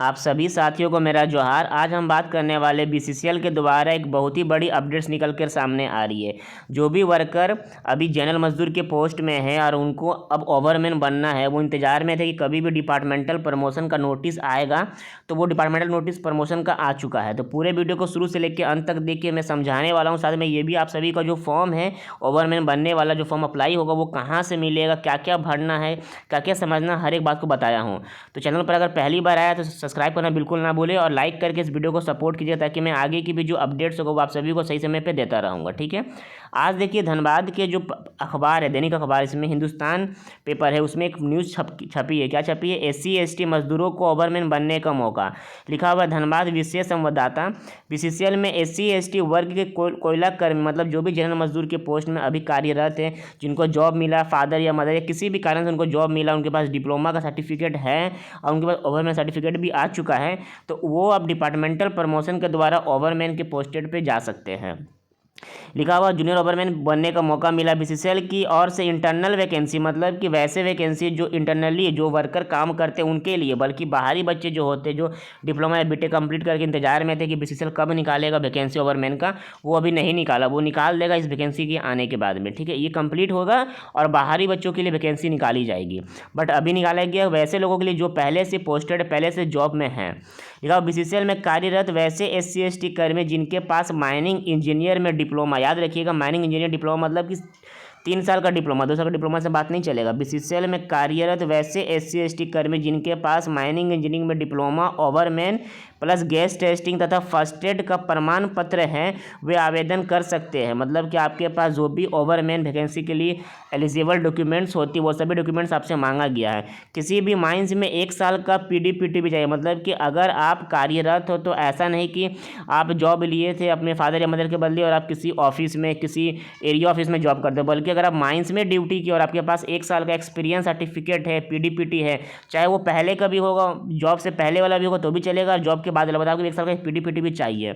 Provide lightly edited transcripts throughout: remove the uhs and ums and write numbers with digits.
आप सभी साथियों को मेरा जोहार। आज हम बात करने वाले बीसीसीएल के द्वारा एक बहुत ही बड़ी अपडेट्स निकल कर सामने आ रही है। जो भी वर्कर अभी जनरल मजदूर के पोस्ट में है और उनको अब ओवरमैन बनना है, वो इंतजार में थे कि कभी भी डिपार्टमेंटल प्रमोशन का नोटिस आएगा। तो वो डिपार्टमेंटल नोटिस प्रमोशन का आ चुका है। तो पूरे वीडियो को शुरू से लेकर अंत तक देखिए, मैं समझाने वाला हूँ। साथ में ये भी आप सभी का जो फॉर्म है ओवरमैन बनने वाला, जो फॉर्म अप्लाई होगा वो कहाँ से मिलेगा, क्या क्या भरना है, क्या क्या समझना, हर एक बात को बताया हूँ। तो चैनल पर अगर पहली बार आया तो सब्सक्राइब करना बिल्कुल ना भूले और लाइक करके इस वीडियो को सपोर्ट कीजिए, ताकि मैं आगे की भी जो अपडेट्स होगा वो आप सभी को सही समय पे देता रहूँगा। ठीक है। आज देखिए, धनबाद के जो अखबार है, दैनिक अखबार, इसमें हिंदुस्तान पेपर है, उसमें एक न्यूज़ छपी है। क्या छपी है? SC ST मजदूरों को ओवरमैन बनने का मौका। लिखा हुआ है धनबाद विशेष संवाददाता, बीसीसीएल में SC ST वर्ग के कोयला कर्मी, मतलब जो भी जनरल मजदूर के पोस्ट में अभी कार्यरत है, जिनको जॉब मिला, फादर या मदर या किसी भी कारण से उनको जॉब मिला, उनके पास डिप्लोमा का सर्टिफिकेट है और उनके पास ओवरमैन सर्टिफिकेट भी आ चुका है, तो वो अब डिपार्टमेंटल प्रमोशन के द्वारा ओवरमैन के पोस्टेड पे जा सकते हैं। लिखा हुआ जूनियर ओवरमैन बनने का मौका मिला। बीसीसीएल की ओर से इंटरनल वैकेंसी, मतलब कि वैसे वैकेंसी जो इंटरनली जो वर्कर काम करते हैं उनके लिए, बल्कि बाहरी बच्चे जो होते हैं, जो डिप्लोमा या बीटेक कंप्लीट करके इंतजार में थे कि बीसीसीएल कब निकालेगा वैकेंसी ओवरमैन का, वो अभी नहीं निकाला। वो निकाल देगा इस वैकेंसी के आने के बाद में। ठीक है, ये कंप्लीट होगा और बाहरी बच्चों के लिए वैकेंसी निकाली जाएगी, बट अभी निकाला गया वैसे लोगों के लिए जो पहले से पोस्टेड, पहले से जॉब में हैं। लिखा बीसीसीएल में कार्यरत वैसे SC ST कर्मी जिनके पास माइनिंग इंजीनियर में डिप्लोमा, याद रखिएगा माइनिंग इंजीनियर डिप्लोमा मतलब कि 3 साल का डिप्लोमा, 2 साल का डिप्लोमा से बात नहीं चलेगा। बीसीसीएल में कार्यरत वैसे SC ST कर्मी जिनके पास माइनिंग इंजीनियरिंग में डिप्लोमा, ओवरमैन प्लस गैस टेस्टिंग तथा फर्स्ट एड का प्रमाण पत्र है, वे आवेदन कर सकते हैं। मतलब कि आपके पास जो भी ओवरमैन वैकेंसी के लिए एलिजिबल डॉक्यूमेंट्स होती है, वो सभी डॉक्यूमेंट्स आपसे मांगा गया है। किसी भी माइंस में 1 साल का PDPT भी चाहिए। मतलब कि अगर आप कार्यरत हो, तो ऐसा नहीं कि आप जॉब लिए थे अपने फादर या मदर के बदले और आप किसी ऑफिस में, किसी एरिया ऑफिस में जॉब करते हो, बल्कि अगर आप माइंस में ड्यूटी की और आपके पास 1 साल का एक्सपीरियंस सर्टिफिकेट है, PDPT है, चाहे वो पहले का भी होगा, जॉब से पहले वाला भी होगा तो भी चलेगा, जॉब के बाद बताओ कि 1 साल का PDPT भी चाहिए।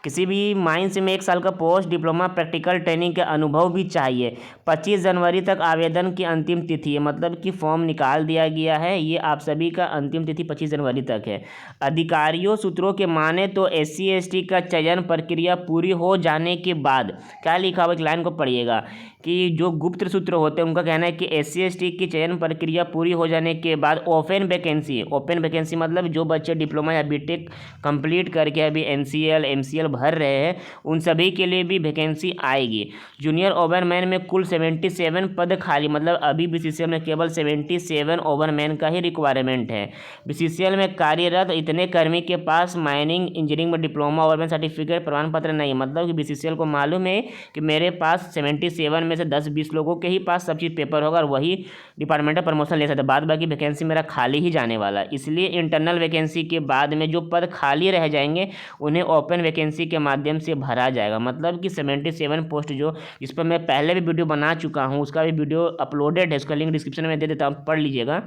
किसी भी माइंस में 1 साल का पोस्ट डिप्लोमा प्रैक्टिकल ट्रेनिंग का अनुभव भी चाहिए। 25 जनवरी तक आवेदन की अंतिम तिथि है। मतलब कि फॉर्म निकाल दिया गया है, ये आप सभी का अंतिम तिथि 25 जनवरी तक है। अधिकारियों सूत्रों के माने तो SC ST का चयन प्रक्रिया पूरी हो जाने के बाद, क्या लिखा हुआ एक लाइन को पढ़िएगा, कि जो गुप्त सूत्र होते हैं उनका कहना है कि SC ST की चयन प्रक्रिया पूरी हो जाने के बाद ओपन वैकेंसी मतलब जो बच्चे डिप्लोमा या बीटेक कंप्लीट करके अभी NCL MCL भर रहे हैं, उन सभी के लिए भी वैकेंसी आएगी। जूनियर ओवरमैन में कुल 77 पद खाली, मतलब अभी बीसीसीएल में केवल 77 ओवरमैन का ही रिक्वायरमेंट है। बीसीसीएल में कार्यरत इतने कर्मी के पास माइनिंग इंजीनियरिंग में डिप्लोमा, ओवरमैन सर्टिफिकेट, प्रमाण पत्र नहीं। मतलब कि बीसीसीएल को मालूम है कि मेरे पास 77 में से 10-20 लोगों के ही पास सब चीज़ पेपर होगा और वही डिपार्टमेंटल प्रमोशन ले सकते हैं, बाद बाकी वैकेंसी मेरा खाली ही जाने वाला है। इसलिए इंटरनल वैकेंसी के बाद में जो पद खाली रह जाएंगे उन्हें ओपन वैकेंसी के माध्यम से भरा जाएगा। मतलब कि 77 पोस्ट जिस पर मैं पहले भी वीडियो बना चुका हूँ, उसका भी वीडियो अपलोडेड है, उसका लिंक डिस्क्रिप्शन में दे देता हूँ, पढ़ लीजिएगा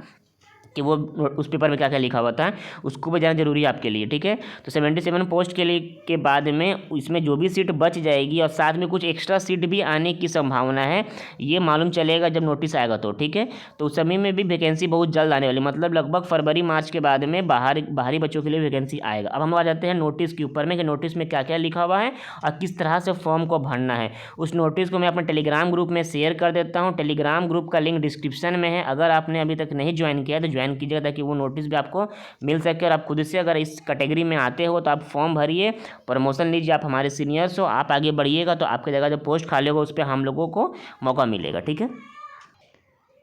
कि वो उस पेपर में क्या क्या लिखा हुआ था, उसको भी जानना जरूरी है आपके लिए। ठीक है, तो 77 पोस्ट के लिए के बाद में इसमें जो भी सीट बच जाएगी और साथ में कुछ एक्स्ट्रा सीट भी आने की संभावना है, ये मालूम चलेगा जब नोटिस आएगा तो। ठीक है, तो उस समय में भी वैकेंसी बहुत जल्द आने वाली, मतलब लगभग फरवरी मार्च के बाद में बाहरी बच्चों के लिए वैकेंसी आएगा। अब हम आ जाते हैं नोटिस के ऊपर में कि नोटिस में क्या क्या लिखा हुआ है और किस तरह से फॉर्म को भरना है। उस नोटिस को मैं अपने टेलीग्राम ग्रुप में शेयर कर देता हूँ। टेलीग्राम ग्रुप का लिंक डिस्क्रिप्शन में है, अगर आपने अभी तक नहीं ज्वाइन किया तो ज्वाइन कीजिएगा, ताकि वो नोटिस भी आपको मिल सके और आप खुद से अगर इस कैटेगरी में आते हो तो आप फॉर्म भरिए, प्रमोशन लीजिए, आप हमारे सीनियर्स हो, आप आगे बढ़िएगा तो आपकी जगह जो पोस्ट खाली होगा उस पर हम लोगों को मौका मिलेगा। ठीक है,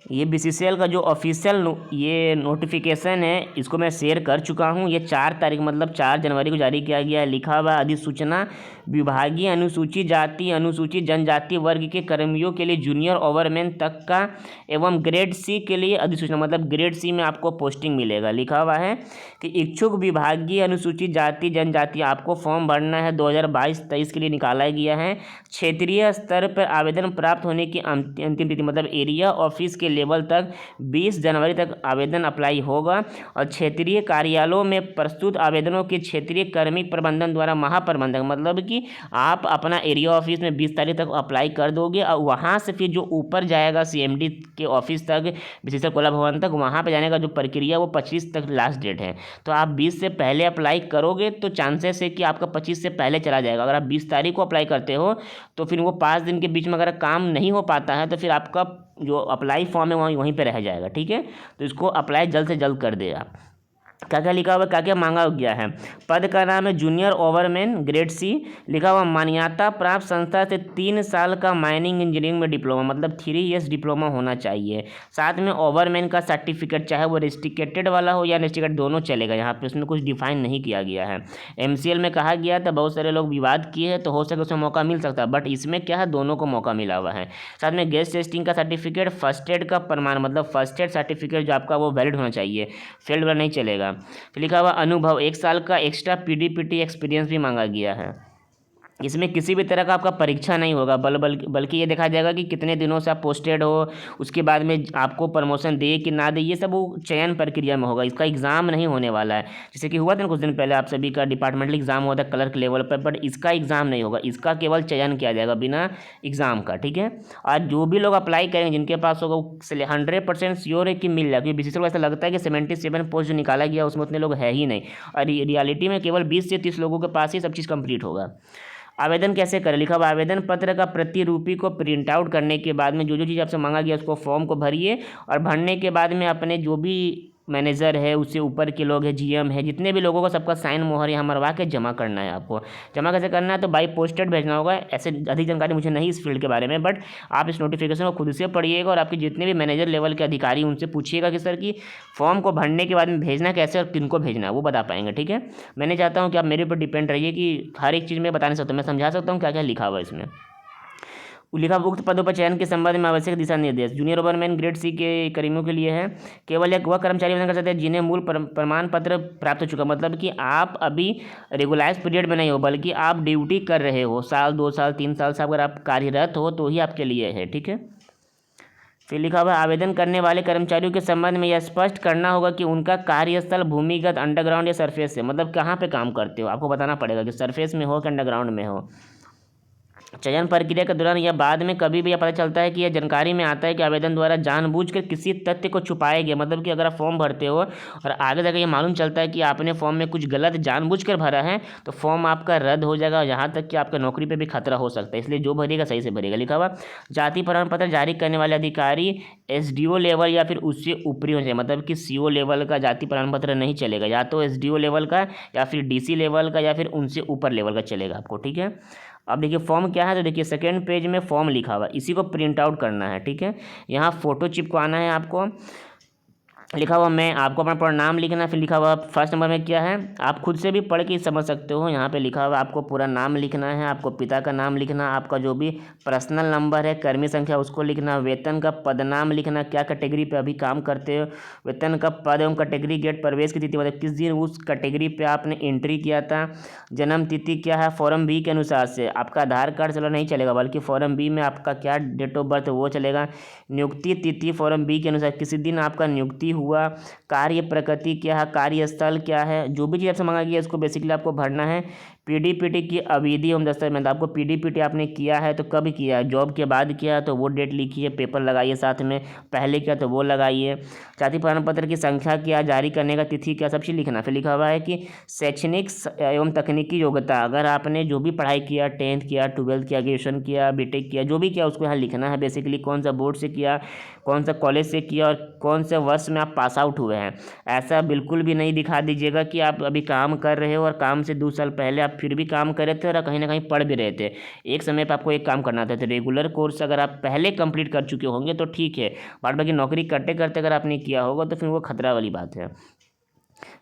ये बीसीसीएल का जो ऑफिशियल ये नोटिफिकेशन है, इसको मैं शेयर कर चुका हूँ। ये 4 तारीख मतलब 4 जनवरी को जारी किया गया है। लिखा हुआ अधिसूचना, विभागीय अनुसूचित जाति अनुसूचित जनजाति वर्ग के कर्मियों के लिए जूनियर ओवरमैन तक का एवं ग्रेड C के लिए अधिसूचना, मतलब ग्रेड C में आपको पोस्टिंग मिलेगा। लिखा हुआ है कि इच्छुक विभागीय अनुसूचित जाति जनजाति, आपको फॉर्म भरना है 2022-23 के लिए निकाला गया है। क्षेत्रीय स्तर पर आवेदन प्राप्त होने की अंतिम तिथि, मतलब एरिया ऑफिस के लेवल तक 20 जनवरी तक आवेदन अप्लाई होगा और क्षेत्रीय कार्यालयों में प्रस्तुत आवेदनों के क्षेत्रीय कार्मिक प्रबंधन द्वारा महाप्रबंधक, मतलब कि आप अपना एरिया ऑफिस में 20 तारीख तक अप्लाई कर दोगे और वहाँ से फिर जो ऊपर जाएगा CMD के ऑफिस तक, विशेषकर कोला भवन तक, वहाँ पे जाने का जो प्रक्रिया वो 25 तक लास्ट डेट है। तो आप 20 से पहले अप्लाई करोगे तो चांसेस है कि आपका 25 से पहले चला जाएगा। अगर आप 20 तारीख को अप्लाई करते हो तो फिर वो 5 दिन के बीच में अगर काम नहीं हो पाता है तो फिर आपका जो अप्लाई फॉर्म है वहीं पे रह जाएगा। ठीक है, तो इसको अप्लाई जल्द से जल्द कर दे आप। क्या क्या लिखा हुआ, क्या क्या मांगा गया है। पद का नाम है जूनियर ओवरमैन ग्रेड C। लिखा हुआ मान्यता प्राप्त संस्था से 3 साल का माइनिंग इंजीनियरिंग में डिप्लोमा, मतलब 3 ईयर्स डिप्लोमा होना चाहिए। साथ में ओवरमैन का सर्टिफिकेट, चाहे वो रेस्ट्रिक्टेड वाला हो या अनरेस्ट्रिक्टेड, दोनों चलेगा। यहाँ पे उसमें कुछ डिफाइन नहीं किया गया है। MCL में कहा गया था, बहुत सारे लोग विवाद किए हैं, तो हो सके उसमें मौका मिल सकता है, बट इसमें क्या है, दोनों को मौका मिला हुआ है। साथ में गैस टेस्टिंग का सर्टिफिकेट, फर्स्ट एड का प्रमाण, मतलब फर्स्ट एड सर्टिफिकेट जो आपका वो वैलिड होना चाहिए, फेल्ड वाला नहीं चलेगा। फिर लिखा हुआ अनुभव, 1 साल का एक्स्ट्रा PDPT एक्सपीरियंस भी मांगा गया है। इसमें किसी भी तरह का आपका परीक्षा नहीं होगा, बल्कि ये देखा जाएगा कि कितने दिनों से आप पोस्टेड हो, उसके बाद में आपको प्रमोशन दे कि ना दे, ये सब वो चयन प्रक्रिया में होगा। इसका एग्ज़ाम नहीं होने वाला है, जैसे कि हुआ था ना कुछ दिन पहले आप सभी का डिपार्टमेंटल एग्जाम हुआ था क्लर्क लेवल पर, बट इसका एग्ज़ाम नहीं होगा, इसका केवल चयन किया जाएगा बिना एग्ज़ाम का। ठीक है, और जो भी लोग अप्लाई करेंगे जिनके पास होगा वो 100% श्योर है कि मिल जाएगा, क्योंकि BCCL को ऐसा लगता है कि 77 पोस्ट जो निकाला गया उसमें उतने लोग है ही नहीं, और रियलिटी में केवल 20 से 30 लोगों के पास ही सब चीज़ कंप्लीट होगा। आवेदन कैसे करें, लिखा हुआ आवेदन पत्र का प्रतिरूपी को प्रिंट आउट करने के बाद में जो जो चीज़ आपसे मांगा गया उसको फॉर्म को भरिए, और भरने के बाद में अपने जो भी मैनेजर है, उससे ऊपर के लोग हैं, GM है, जितने भी लोगों को सबका साइन मोहर यहाँ मरवा के जमा करना है। आपको जमा कैसे करना है, तो बाई पोस्टेड भेजना होगा। ऐसे अधिक जानकारी मुझे नहीं इस फील्ड के बारे में, बट आप इस नोटिफिकेशन को खुद से पढ़िएगा और आपके जितने भी मैनेजर लेवल के अधिकारी उनसे पूछिएगा कि सर कि फॉर्म को भरने के बाद में भेजना कैसे और किन को भेजना है, वो बता पाएंगे। ठीक है, मैंने चाहता हूँ कि आप मेरे ऊपर डिपेंड रहिए कि हर एक चीज़ में बता नहीं सकता, मैं समझा सकता हूँ क्या क्या लिखा हुआ है इसमें। लिखा उक्त पदों पर चयन के संबंध में आवश्यक दिशा निर्देश जूनियर ओवरमैन ग्रेड C के कर्मियों के लिए है। केवल एक वह कर्मचारी आवेदन कर सकते हैं जिन्हें मूल प्रमाण पत्र प्राप्त हो चुका, मतलब कि आप अभी रेगुलाइज पीरियड में नहीं हो, बल्कि आप ड्यूटी कर रहे हो, 1 साल 2 साल 3 साल से अगर आप कार्यरत हो तो ही आपके लिए है। ठीक है, फिर लिखा हुआ आवेदन करने वाले कर्मचारियों के संबंध में यह स्पष्ट करना होगा कि उनका कार्यस्थल भूमिगत, अंडरग्राउंड या सरफेस है, मतलब कहाँ पे काम करते हो आपको बताना पड़ेगा कि सरफेस में हो कि अंडरग्राउंड में हो। चयन प्रक्रिया के दौरान या बाद में कभी भी यह पता चलता है कि यह जानकारी में आता है कि आवेदन द्वारा जानबूझकर किसी तथ्य को छुपाया गया, मतलब कि अगर आप फॉर्म भरते हो और आगे जाकर ये मालूम चलता है कि आपने फॉर्म में कुछ गलत जानबूझकर भरा है तो फॉर्म आपका रद्द हो जाएगा, यहाँ तक कि आपका नौकरी पर भी खतरा हो सकता है। इसलिए जो भरेगा सही से भरेगा। लिखा हुआ जाति प्रमाण पत्र जारी करने वाले अधिकारी SDO लेवल या फिर उससे ऊपरी हो जाए, मतलब कि CO लेवल का जाति प्रमाण पत्र नहीं चलेगा, या तो SDO लेवल का या फिर DC लेवल का या फिर उनसे ऊपर लेवल का चलेगा आपको। ठीक है, अब देखिए फॉर्म क्या है, तो देखिए सेकेंड पेज में फॉर्म लिखा हुआ, इसी को प्रिंट आउट करना है। ठीक है, यहाँ फ़ोटो चिपकवाना है आपको। लिखा हुआ मैं आपको अपना पूरा नाम लिखना है। फिर लिखा हुआ फर्स्ट नंबर में क्या है, आप खुद से भी पढ़ के समझ सकते हो। यहाँ पे लिखा हुआ आपको पूरा नाम लिखना है, आपको पिता का नाम लिखना, आपका जो भी पर्सनल नंबर है, कर्मी संख्या उसको लिखना, वेतन का पदनाम लिखना, क्या कैटेगरी पे अभी काम करते हो, वेतन का पद एवं कैटेगरी, गेट प्रवेश की तिथि, मतलब किस दिन उस कैटेगरी पे आपने एंट्री किया था, जन्म तिथि क्या है, फॉर्म B के अनुसार से आपका आधार कार्ड चलो नहीं चलेगा, बल्कि फॉर्म B में आपका क्या डेट ऑफ बर्थ वो चलेगा, नियुक्ति तिथि फॉर्म B के अनुसार किसी दिन आपका नियुक्ति हुआ, कार्य प्रकृति क्या है, कार्यस्थल क्या है, जो भी चीज़ आपसे मांगा गया इसको बेसिकली आपको भरना है। PDPT की अवधि एवं दस्तावेज, आपको PDPT आपने किया है तो कब किया, जॉब के बाद किया है तो वो डेट लिखिए, पेपर लगाइए, साथ में पहले किया तो वो लगाइए, जाति प्रमाण पत्र की संख्या क्या, जारी करने का तिथि क्या, सब चीज़ लिखना। फिर लिखा हुआ है कि शैक्षणिक एवं तकनीकी योग्यता, अगर आपने जो भी पढ़ाई किया, 10th किया, 12th किया, ग्रेजुएशन किया, BTech किया, जो भी किया उसको यहाँ लिखना है बेसिकली, कौन सा बोर्ड से किया, कौन सा कॉलेज से किया और कौन से वर्ष में आप पास आउट हुए हैं। ऐसा बिल्कुल भी नहीं दिखा दीजिएगा कि आप अभी काम कर रहे हो और काम से 2 साल पहले आप फिर भी काम कर रहे थे और कहीं ना कहीं पढ़ भी रहे थे। एक समय पर आपको एक काम करना था, तो रेगुलर कोर्स अगर आप पहले कंप्लीट कर चुके होंगे तो ठीक है, बाद बाकी नौकरी करते करते अगर आपने किया होगा तो फिर वो खतरा वाली बात है।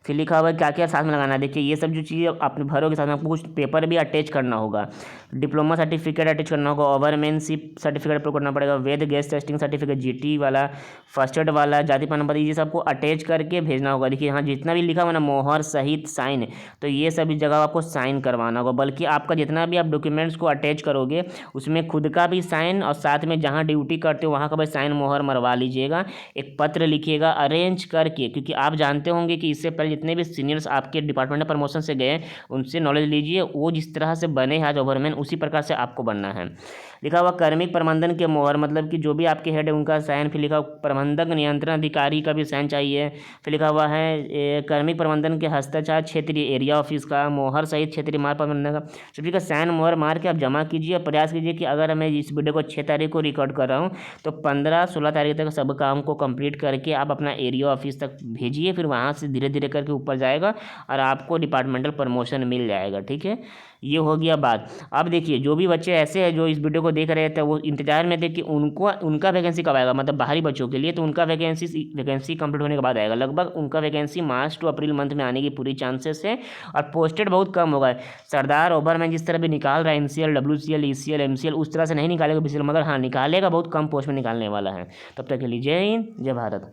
फिर लिखा हुआ है क्या क्या साथ में लगाना है। देखिए ये सब जो चीज़ आपने भरोगे साथ में आपको कुछ पेपर भी अटैच करना होगा, डिप्लोमा सर्टिफिकेट अटैच करना होगा, ओवरमैनशिप सर्टिफिकेट अपलोड करना पड़ेगा, वेद गैस टेस्टिंग सर्टिफिकेट जीटी वाला, फर्स्ट एड वाला, जाति प्रमाण पत्र, ये सबको अटैच करके भेजना होगा। देखिए हाँ जितना भी लिखा हुआ ना मोहर सहित साइन, तो ये सभी जगह आपको साइन करवाना होगा। बल्कि आपका जितना भी आप डॉक्यूमेंट्स को अटैच करोगे उसमें खुद का भी साइन और साथ में जहाँ ड्यूटी करते हो वहाँ का भी साइन मोहर मरवा लीजिएगा। एक पत्र लिखिएगा अरेंज करके, क्योंकि आप जानते होंगे कि इससे पहले जितने भी सीनियर्स आपके डिपार्टमेंट में प्रमोशन से गए उनसे नॉलेज लीजिए, वो जिस तरह से बने हैं आज ओवरमैन उसी प्रकार से आपको बनना है। लिखा हुआ कार्मिक प्रबंधन के मोहर, मतलब कि जो भी आपके हेड है उनका साइन। फिर लिखा हुआ प्रबंधक नियंत्रण अधिकारी का भी साइन चाहिए। फिर लिखा हुआ है कार्मिक प्रबंधन के हस्ताक्षर क्षेत्रीय एरिया ऑफिस का मोहर सहित क्षेत्रीय मार्ग प्रबंधन का सभी का साइन मोहर मार के आप जमा कीजिए। और प्रयास कीजिए कि अगर मैं इस वीडियो को 6 तारीख को रिकॉर्ड कर रहा हूँ तो 15-16 तारीख तक सब काम को कंप्लीट करके आप अपना एरिया ऑफिस तक भेजिए। फिर वहाँ से धीरे धीरे करके ऊपर जाएगा और आपको डिपार्टमेंटल प्रमोशन मिल जाएगा। ठीक है, ये हो गया बात। अब देखिए जो भी बच्चे ऐसे हैं जो इस वीडियो को देख रहे थे वो इंतजार में थे कि उनका वैकेंसी कब आएगा, मतलब बाहरी बच्चों के लिए, तो उनका वैकेंसी कंप्लीट होने के बाद आएगा। लगभग उनका vacancy March two April month में आने की पूरी चांसेस है और पोस्टेड बहुत कम होगा। सरदार ओवरमैन जिस तरह भी निकाल रहा है NCL WCL ECL MCL उस तरह से नहीं निकालेगा BCL, मगर हाँ निकालेगा, बहुत कम पोस्ट में निकालने वाला है। तब तक के लिए जय हिंद जय भारत।